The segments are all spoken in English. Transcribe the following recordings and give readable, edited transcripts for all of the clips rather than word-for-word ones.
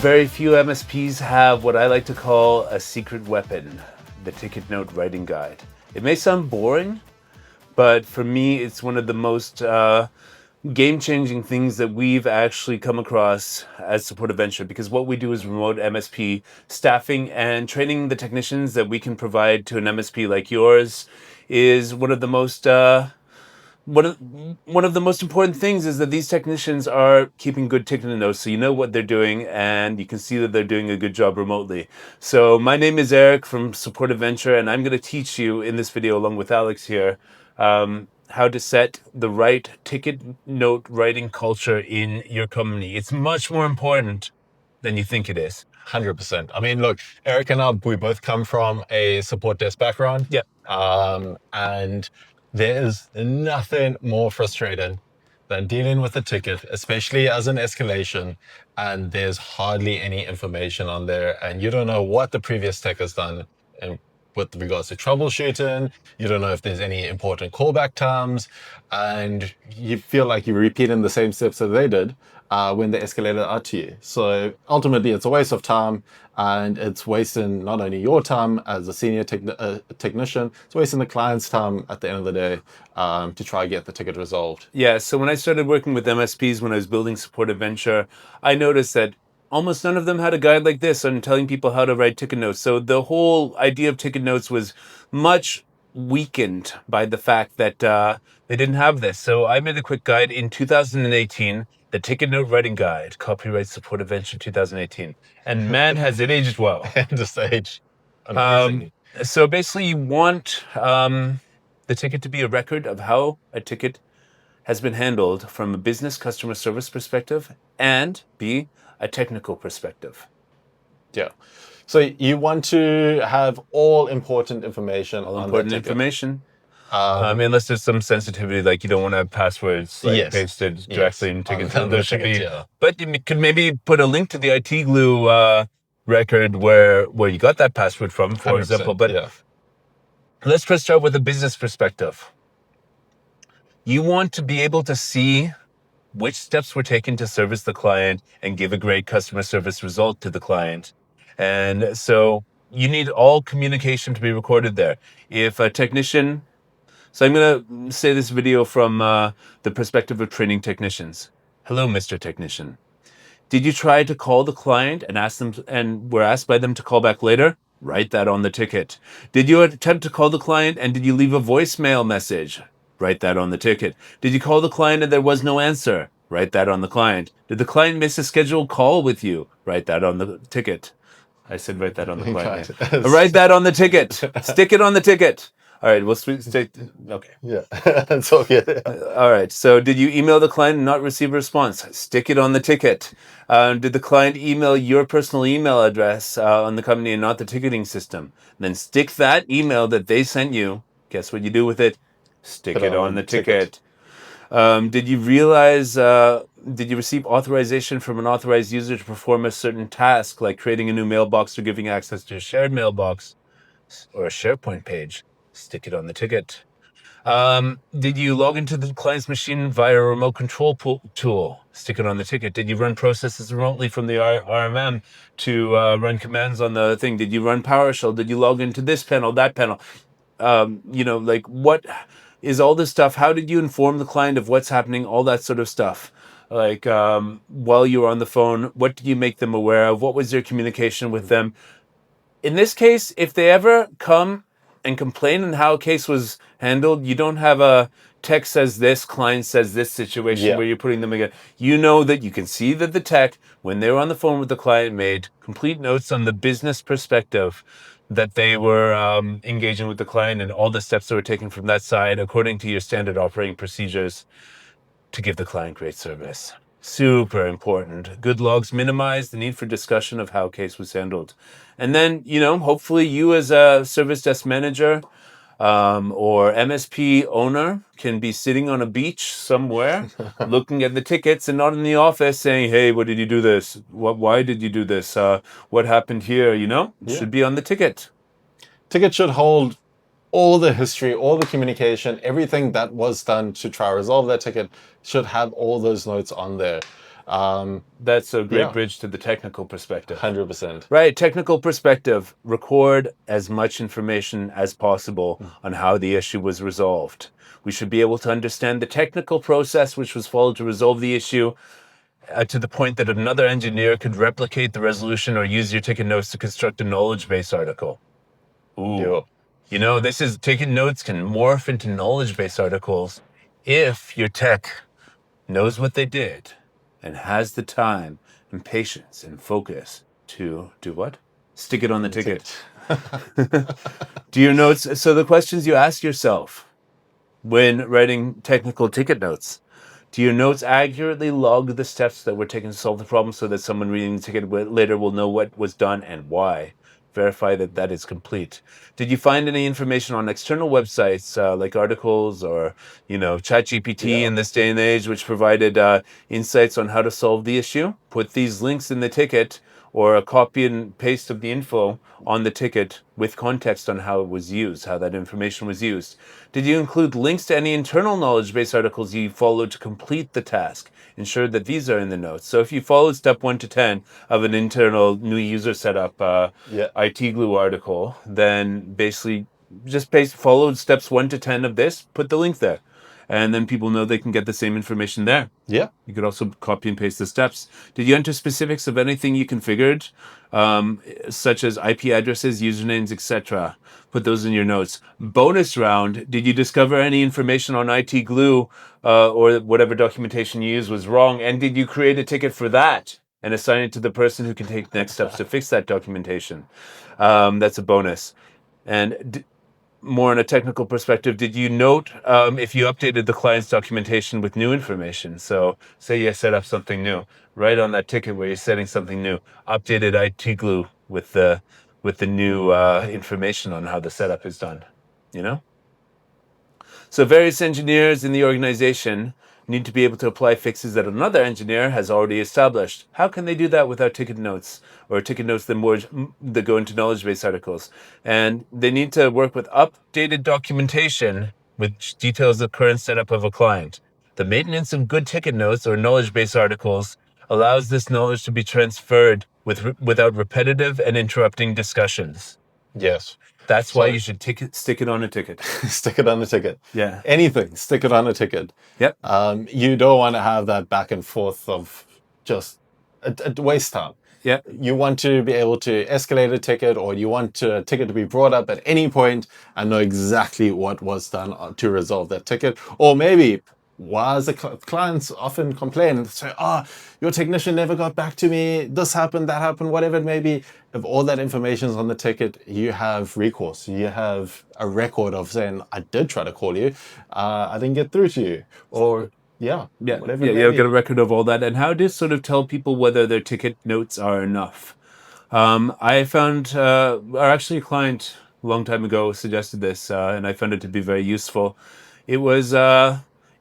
Very few MSPs have what I like to call a secret weapon, the ticket note writing guide. It may sound boring, but for me, it's one of the most game-changing things that we've actually come across as Support Adventure, because what we do is remote MSP staffing, and training the technicians that we can provide to an MSP like yours is one of the most one of the most important things is that these technicians are keeping good ticketing notes, so you know what they're doing and you can see that they're doing a good job remotely. So my name is Eric from Support Adventure, and I'm going to teach you in this video, along with Alex here, how to set the right ticket note writing culture in your company. It's much more important than you think it is. 100%. I mean, look, Eric and I, we both come from a support desk background. Yeah. And there is nothing more frustrating than dealing with a ticket, especially as an escalation, and there's hardly any information on there, and you don't know what the previous tech has done with regards to troubleshooting. You don't know if there's any important callback terms, and you feel like you're repeating the same steps that they did when they escalated out to you. So ultimately, it's a waste of time, and it's wasting not only your time as a senior technician, it's wasting the client's time at the end of the day to try and get the ticket resolved. Yeah, so when I started working with MSPs, when I was building Support Adventure, I noticed that almost none of them had a guide like this on telling people how to write ticket notes. So the whole idea of ticket notes was much weakened by the fact that they didn't have this. So I made a quick guide in 2018, the Ticket Note Writing Guide, copyright Support Adventure 2018. And man, has it aged well. This age. So basically you want the ticket to be a record of how a ticket has been handled from a business customer service perspective, and B, a technical perspective. Yeah. So you want to have all important information All on important the ticket. information. Unless there's some sensitivity, like you don't want to have passwords pasted directly in tickets. There should be, but you could maybe put a link to the IT Glue record where you got that password from, for example. But let's first start with a business perspective. You want to be able to see which steps were taken to service the client and give a great customer service result to the client. And so you need all communication to be recorded there. If a technician, so I'm going to say this video from the perspective of training technicians. Hello, Mr. Technician. Did you try to call the client and ask them, and were asked by them to call back later? Write that on the ticket. Did you attempt to call the client and did you leave a voicemail message? Write that on the ticket. Did you call the client and there was no answer? Write that on the client. Did the client miss a scheduled call with you? Write that on the ticket. I said write that on the client. Write that on the ticket. Stick it on the ticket. All right, we'll stay. Okay. Yeah, that's all good. All right, so did you email the client and not receive a response? Stick it on the ticket. Did the client email your personal email address on the company and not the ticketing system? Then stick that email that they sent you. Guess what you do with it? Stick it on the ticket. Did you realize, did you receive authorization from an authorized user to perform a certain task, like creating a new mailbox or giving access to a shared mailbox or a SharePoint page? Stick it on the ticket. Did you log into the client's machine via a remote control tool? Stick it on the ticket. Did you run processes remotely from the RMM to run commands on the thing? Did you run PowerShell? Did you log into this panel, that panel? Like what is all this stuff? How did you inform the client of what's happening? All that sort of stuff. Like while you were on the phone, what did you make them aware of? What was your communication with them? In this case, if they ever come and complain on how a case was handled, you don't have a tech says this, client says this situation where you're putting them again. You know that you can see that the tech, when they were on the phone with the client, made complete notes on the business perspective that they were engaging with the client and all the steps that were taken from that side according to your standard operating procedures to give the client great service. Super important. Good logs minimize the need for discussion of how a case was handled. And then, hopefully you as a service desk manager or MSP owner can be sitting on a beach somewhere looking at the tickets and not in the office saying, hey, what did you do this? Why did you do this? What happened here? It should be on the ticket. Ticket should hold all the history, all the communication, everything that was done to try to resolve that ticket should have all those notes on there. That's a great Yeah. bridge to the technical perspective. 100%. Right, technical perspective. Record as much information as possible on how the issue was resolved. We should be able to understand the technical process which was followed to resolve the issue to the point that another engineer could replicate the resolution or use your ticket notes to construct a knowledge base article. Ooh. Yeah. This is taking notes can morph into knowledge base articles if your tech knows what they did and has the time and patience and focus to do what? Stick it on the ticket. Do your notes. So the questions you ask yourself when writing technical ticket notes. Do your notes accurately log the steps that were taken to solve the problem so that someone reading the ticket later will know what was done and why? Verify that that is complete. Did you find any information on external websites like articles or, ChatGPT in this day and age, which provided insights on how to solve the issue? Put these links in the ticket or a copy and paste of the info on the ticket with context on how it was used, how that information was used. Did you include links to any internal knowledge base articles you followed to complete the task? Ensure that these are in the notes. So if you followed step 1 to 10 of an internal new user setup IT glue article, then basically just followed steps 1 to 10 of this, put the link there. And then people know they can get the same information there. Yeah. You could also copy and paste the steps. Did you enter specifics of anything you configured, such as IP addresses, usernames, etc.? Put those in your notes. Bonus round, did you discover any information on IT Glue or whatever documentation you used was wrong? And did you create a ticket for that and assign it to the person who can take next steps to fix that documentation? That's a bonus. And more on a technical perspective, did you note if you updated the client's documentation with new information? So say you set up something new, right on that ticket where you're setting something new, updated IT glue with the new information on how the setup is done, So various engineers in the organization need to be able to apply fixes that another engineer has already established. How can they do that without ticket notes or ticket notes that go into knowledge base articles? And they need to work with updated documentation which details the current setup of a client. The maintenance of good ticket notes or knowledge base articles allows this knowledge to be transferred without repetitive and interrupting discussions. Yes. That's why you should stick it on a ticket. Stick it on a ticket. Yeah. Anything, stick it on a ticket. Yep. You don't want to have that back and forth of just a waste time. Yeah. You want to be able to escalate a ticket, or you want a ticket to be brought up at any point and know exactly what was done to resolve that ticket. Or maybe, why the clients often complain and say, your technician never got back to me, this happened, that happened, whatever it may be. If all that information is on the ticket, you have recourse. You have a record of saying, I did try to call you, I didn't get through to you. Or whatever. You'll get a record of all that. And how to sort of tell people whether their ticket notes are enough. I found, or actually a client a long time ago suggested this, and I found it to be very useful. It was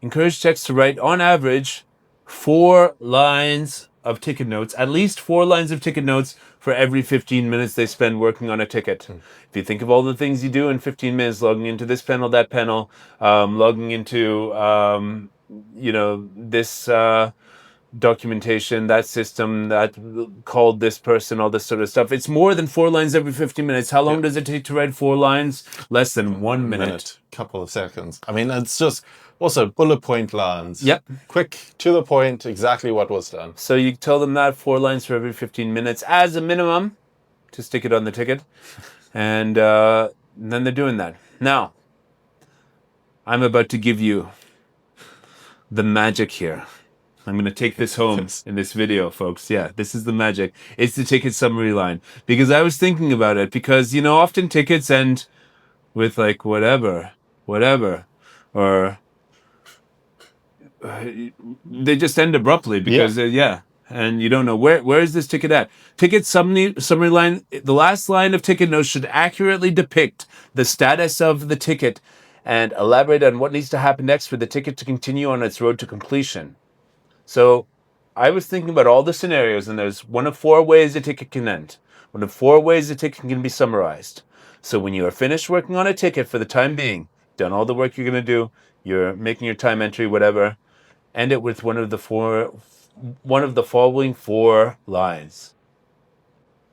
encourage techs to write, on average, 4 lines of ticket notes, at least 4 lines of ticket notes for every 15 minutes they spend working on a ticket. If you think of all the things you do in 15 minutes, logging into this panel, that panel, logging into, this documentation, that system, that called this person, all this sort of stuff. It's more than 4 lines every 15 minutes. How long does it take to write 4 lines? Less than 1 minute. Couple of seconds. I mean, it's just also bullet point lines. Yep. Quick, to the point, exactly what was done. So you tell them that 4 lines for every 15 minutes as a minimum to stick it on the ticket. And then they're doing that. Now, I'm about to give you the magic here. I'm going to take this home in this video, folks. Yeah, this is the magic. It's the ticket summary line. Because I was thinking about it. Because, often tickets end with like, whatever. Or they just end abruptly because, and you don't know where is this ticket at. Ticket summary line, the last line of ticket notes should accurately depict the status of the ticket and elaborate on what needs to happen next for the ticket to continue on its road to completion. So I was thinking about all the scenarios, and there's one of 4 ways a ticket can end. One of 4 ways a ticket can be summarized. So when you are finished working on a ticket for the time being, done all the work you're going to do, you're making your time entry, whatever, end it with one of the 4 one of the following 4 lines.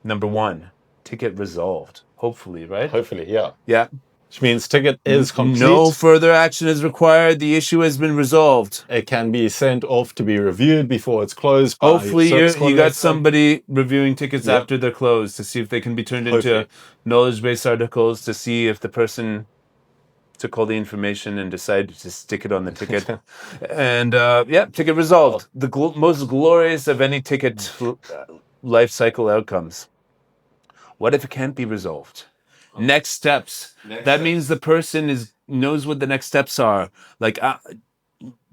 Number 1, ticket resolved. Hopefully, right? Hopefully, yeah. Yeah. Which means ticket is complete. No further action is required. The issue has been resolved. It can be sent off to be reviewed before it's closed. By Hopefully, your service you coordinator. got somebody reviewing tickets Yep. after they're closed to see if they can be turned Hopefully. into knowledge base articles, to see if the person took all the information and decided to stick it on the ticket. And ticket resolved. The most glorious of any ticket life cycle outcomes. What if it can't be resolved? Next steps. That means the person knows what the next steps are. Like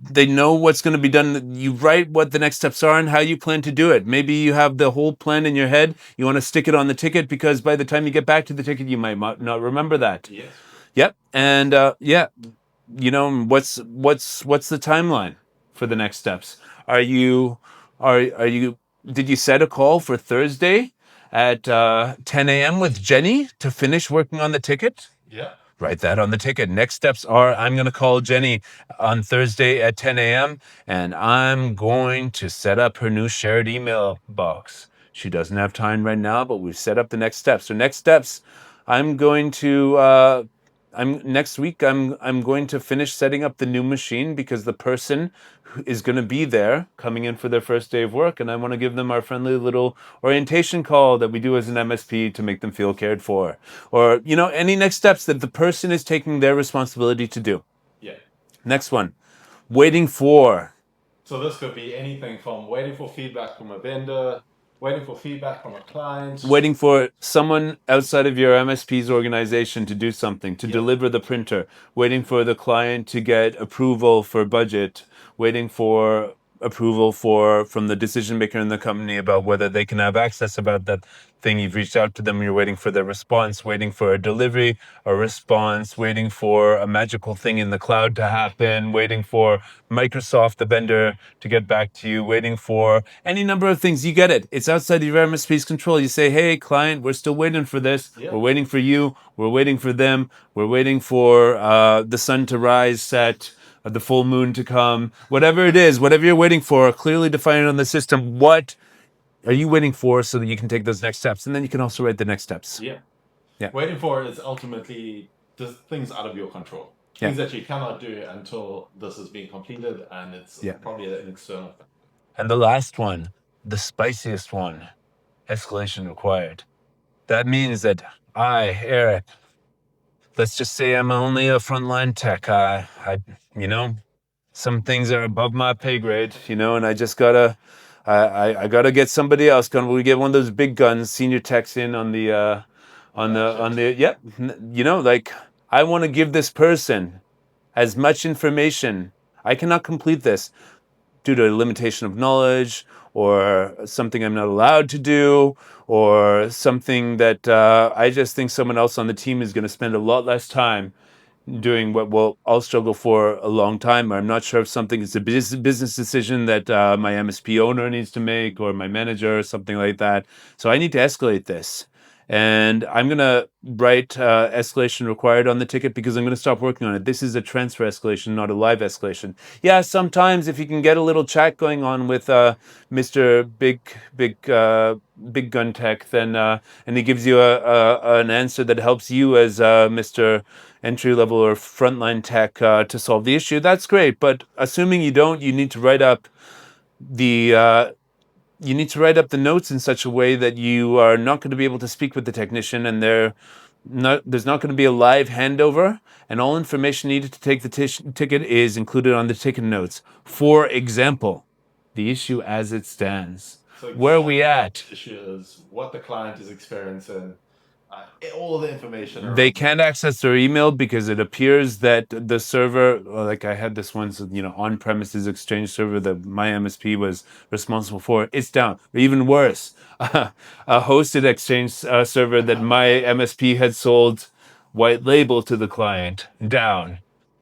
they know what's going to be done. You write what the next steps are and how you plan to do it. Maybe you have the whole plan in your head. You want to stick it on the ticket because by the time you get back to the ticket, you might not remember that. Yes. Yep. And you know, what's the timeline for the next steps? Are you did you set a call for Thursday at 10 a.m. with Jenny to finish working on the ticket? Yeah. Write that on the ticket. Next steps are I'm going to call Jenny on Thursday at 10 a.m. and I'm going to set up her new shared email box. She doesn't have time right now, but we've set up the next steps. So next steps, I'm going to next week I'm going to finish setting up the new machine because the person is going to be there coming in for their first day of work, and I want to give them our friendly little orientation call that we do as an MSP to make them feel cared for, or you know, any next steps that the person is taking their responsibility to do. Yeah. Next one, waiting for. So this could be anything from waiting for feedback from a vendor, waiting for feedback from a client, Waiting for someone outside of your MSP's organization to do something, to deliver the printer, waiting for the client to get approval for budget, waiting for approval from the decision maker in the company about whether they can have access about that thing. You've reached out to them, you're waiting for their response, waiting for a delivery, a response, waiting for a magical thing in the cloud to happen, waiting for Microsoft, the vendor, to get back to you, waiting for any number of things. You get it. It's outside of your MSP's control. You say, hey, client, we're still waiting for this. Yeah. We're waiting for you. We're waiting for them. We're waiting for the sun to rise, set, the full moon to come. Whatever it is, whatever you're waiting for, clearly define it on the system. What are you waiting for so that you can take those next steps? And then you can also write the next steps. Yeah. Yeah. Waiting for is ultimately just things out of your control. Things that you cannot do until this is being completed, and it's probably an external thing. And the last one, the spiciest one, escalation required. That means that I, Eric, let's just say I'm only a frontline tech. I you know, some things are above my pay grade, you know, and I just gotta, I gotta get somebody else. Can we get one of those big guns, senior techs in on the, yep, you know, like I want to give this person as much information. I cannot complete this due to a limitation of knowledge or something I'm not allowed to do or something that I just think someone else on the team is going to spend a lot less time doing what I'll struggle for a long time. I'm not sure if something is a business decision that my MSP owner needs to make or my manager or something like that. So I need to escalate this. And I'm going to write escalation required on the ticket because I'm going to stop working on it. This is a transfer escalation, not a live escalation. Yeah, sometimes if you can get a little chat going on with Mr. Big Gun Tech, then and he gives you an answer that helps you as Mr. Entry level or frontline tech to solve the issue, that's great. But assuming you don't, you need to write up the notes in such a way that you are not going to be able to speak with the technician, and there's not going to be a live handover, and all information needed to take the ticket is included on the ticket notes. For example, the issue as it stands. So where are we at? The issue is what the client is experiencing. All the information around. They can't access their email because it appears that the server, like I had this once, you know, on-premises Exchange server that my MSP was responsible for, it's down. Or even worse, a hosted Exchange server that my MSP had sold white label to the client, down.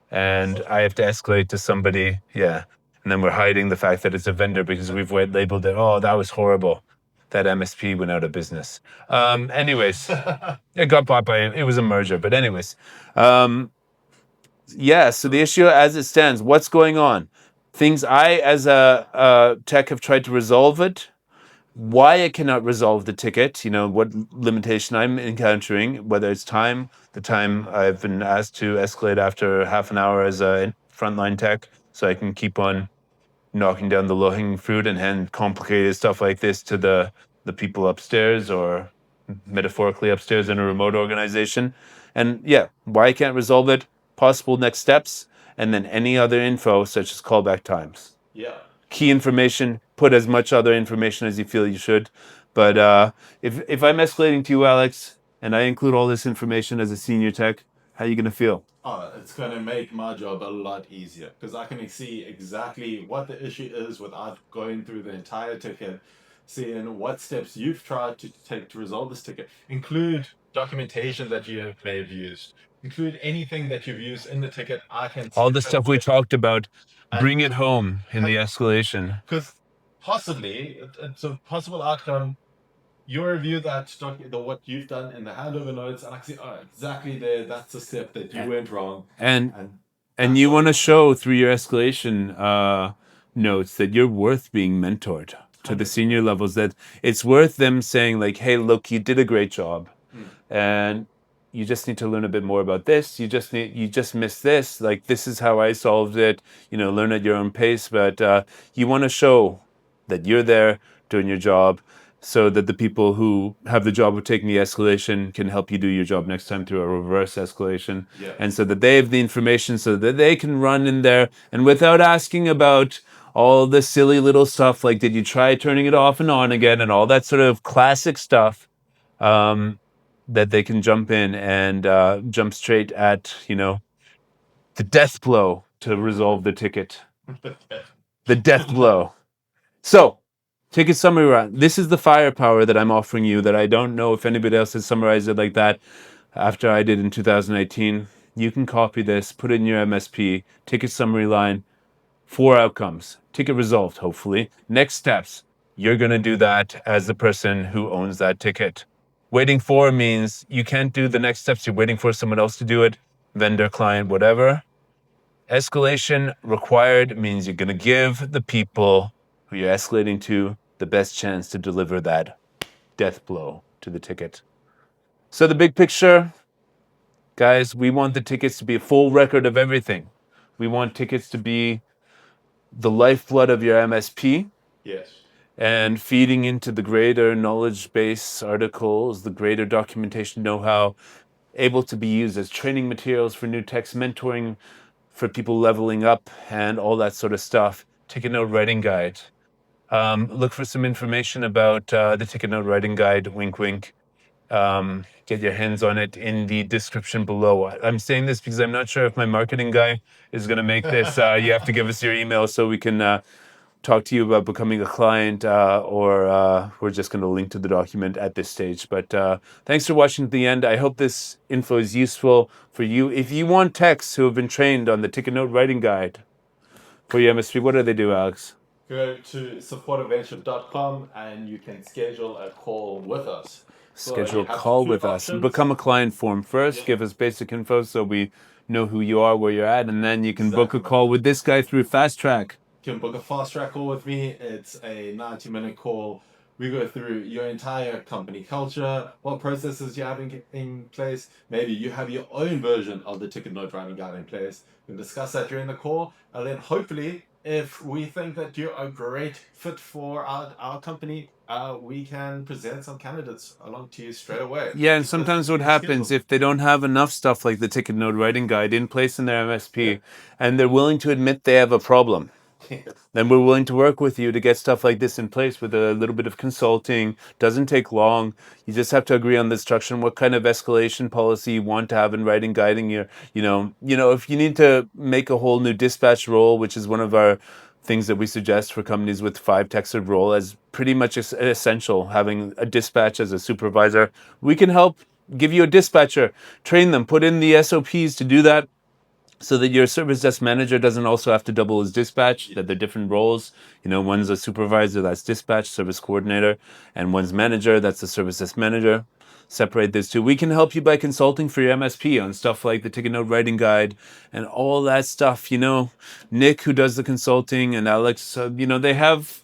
And I have to escalate to somebody, yeah. And then we're hiding the fact that it's a vendor because we've white labeled it. Oh, that was horrible. That MSP went out of business. Anyways, it got bought by, it was a merger. But anyways, yeah, so the issue as it stands, what's going on? things I, as a tech, have tried to resolve it. Why I cannot resolve the ticket, what limitation I'm encountering, whether it's time, the time I've been asked to escalate after half an hour as a frontline tech, so I can keep on knocking down the low-hanging fruit and hand complicated stuff like this to the people upstairs, or metaphorically upstairs in a remote organization. And yeah, why I can't resolve it, possible next steps, and then any other info such as callback times. Yeah. Key information, put as much other information as you feel you should. But if I'm escalating to you, Alex, and I include all this information as a senior tech, how are you going to feel? It's going to make my job a lot easier because I can see exactly what the issue is without going through the entire ticket, seeing what steps you've tried to take to resolve this ticket. Include documentation that you may have used. Include anything that you've used in the ticket. I can see All the stuff we talked about, bring it home in the escalation. because possibly it's a possible outcome. You review that what you've done in the handover notes, and I can see, exactly there. That's a step that you went wrong. And you want to show through your escalation notes that you're worth being mentored to the senior levels, that it's worth them saying like, hey, look, you did a great job, and you just need to learn a bit more about this. You just missed this. Like, this is how I solved it. Learn at your own pace. But you want to show that you're there doing your job, so that the people who have the job of taking the escalation can help you do your job next time through a reverse escalation. Yeah. And so that they have the information so that they can run in there, and without asking about all the silly little stuff like, did you try turning it off and on again, and all that sort of classic stuff, that they can jump in and jump straight at, the death blow to resolve the ticket. The death blow. So, ticket summary round. This is the firepower that I'm offering you, that I don't know if anybody else has summarized it like that after I did in 2018. You can copy this, put it in your MSP, ticket summary line, 4 outcomes, ticket resolved, hopefully. Next steps, you're going to do that as the person who owns that ticket. Waiting for means you can't do the next steps. You're waiting for someone else to do it, vendor, client, whatever. Escalation required means you're going to give the people who you're escalating to the best chance to deliver that death blow to the ticket. So the big picture, guys, we want the tickets to be a full record of everything. We want tickets to be the lifeblood of your MSP. Yes. And feeding into the greater knowledge base articles, the greater documentation know-how, able to be used as training materials for new techs, mentoring for people leveling up, and all that sort of stuff. Ticket note writing guide. Look for some information about the ticket note writing guide, wink, wink. Get your hands on it in the description below. I'm saying this because I'm not sure if my marketing guy is going to make this. You have to give us your email so we can talk to you about becoming a client, or we're just going to link to the document at this stage. But thanks for watching to the end. I hope this info is useful for you. If you want techs who have been trained on the ticket note writing guide for your MSP, what do they do, Alex? Go to supportadventure.com and you can schedule a call with us. Schedule a call with us. Become a client form first. Give us basic info so we know who you are, where you're at, and then you can book a call with this guy through Fast Track. You can book a fast track call with me. It's a 90-minute call. We go through your entire company culture, what processes you have in place. Maybe you have your own version of the ticket note writing guide in place. We can discuss that during the call. And then hopefully, if we think that you're a great fit for our company, we can present some candidates along to you straight away. Yeah, and sometimes what happens, if they don't have enough stuff like the ticket note writing guide in place in their MSP, and they're willing to admit they have a problem, then we're willing to work with you to get stuff like this in place with a little bit of consulting. Doesn't take long. You just have to agree on the structure and what kind of escalation policy you want to have in writing, guiding your, if you need to make a whole new dispatch role, which is one of our things that we suggest for companies with 5 texted role as pretty much essential, having a dispatch as a supervisor. We can help give you a dispatcher, train them, put in the SOPs to do that, so that your service desk manager doesn't also have to double as dispatch, that they're different roles. One's a supervisor, that's dispatch, service coordinator, and one's manager, that's the service desk manager. separate this two. We can help you by consulting for your MSP on stuff like the ticket note writing guide and all that stuff. Nick, who does the consulting, and Alex, they have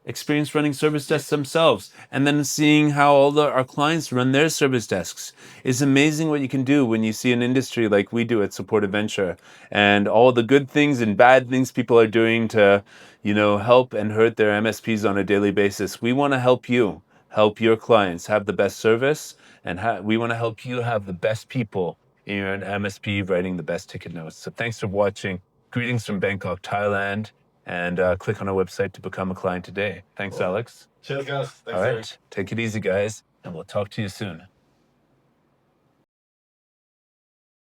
experience running service desks themselves, and then seeing how our clients run their service desks is amazing. What you can do when you see an industry like we do at Support Adventure, and all the good things and bad things people are doing to help and hurt their MSPs on a daily basis. We want to help your clients have the best service, and we want to help you have the best people in your MSP writing the best ticket notes. So thanks for watching. Greetings from Bangkok, Thailand. And click on our website to become a client today. Thanks, Alex. Cheers, guys. Thanks, All right. Eric. Take it easy, guys, and we'll talk to you soon.